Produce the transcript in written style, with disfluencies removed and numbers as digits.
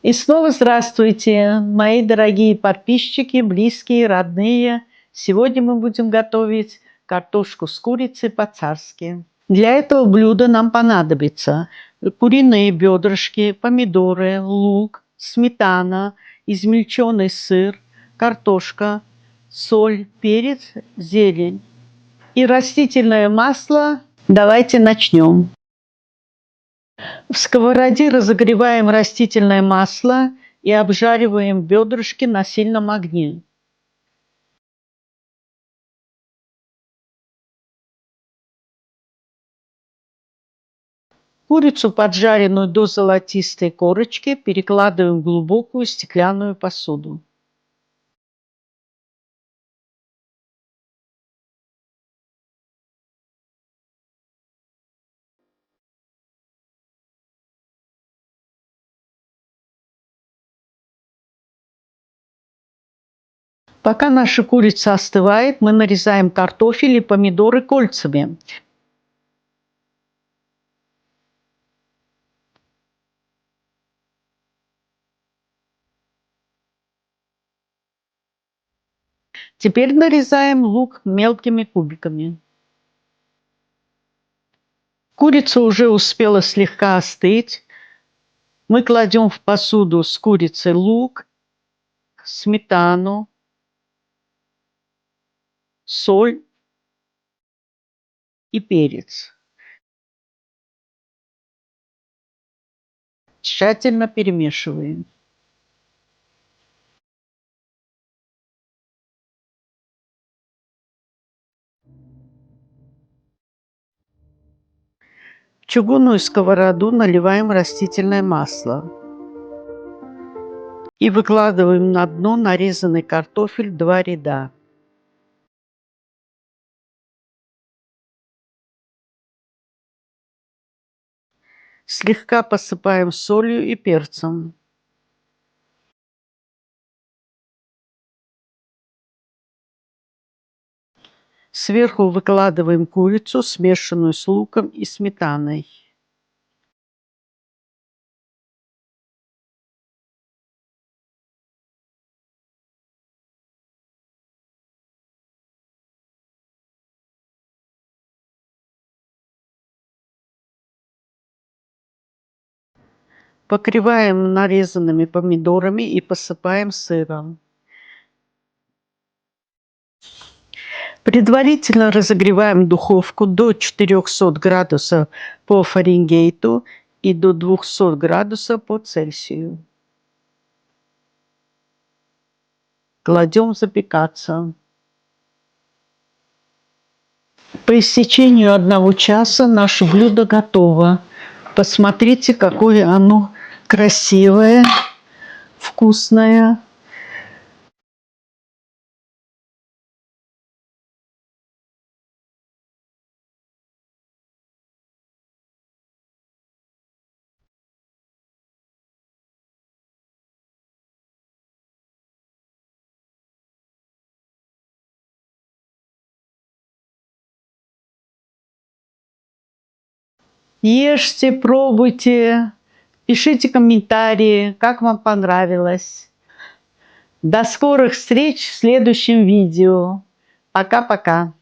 И снова здравствуйте, мои дорогие подписчики, близкие, родные. Сегодня мы будем готовить картошку с курицей по-царски. Для этого блюда нам понадобится куриные бедрышки, помидоры, лук, сметана, измельченный сыр, картошка, соль, перец, зелень и растительное масло. Давайте начнем. В сковороде разогреваем растительное масло и обжариваем бедрышки на сильном огне. Курицу, поджаренную до золотистой корочки, перекладываем в глубокую стеклянную посуду. Пока наша курица остывает, мы нарезаем картофель и помидоры кольцами. Теперь нарезаем лук мелкими кубиками. Курица уже успела слегка остыть. Мы кладем в посуду с курицей лук, сметану, соль и перец. Тщательно перемешиваем. В чугунную сковороду наливаем растительное масло и выкладываем на дно нарезанный картофель в 2 ряда. Слегка посыпаем солью и перцем. Сверху выкладываем курицу, смешанную с луком и сметаной. Покрываем нарезанными помидорами и посыпаем сыром. Предварительно разогреваем духовку до 400 градусов по Фаренгейту и до 200 градусов по Цельсию. Кладем запекаться. По истечению 1 часа наше блюдо готово. Посмотрите, какое оно красивое, вкусное. Ешьте, пробуйте, пишите комментарии, как вам понравилось. До скорых встреч в следующем видео. Пока-пока.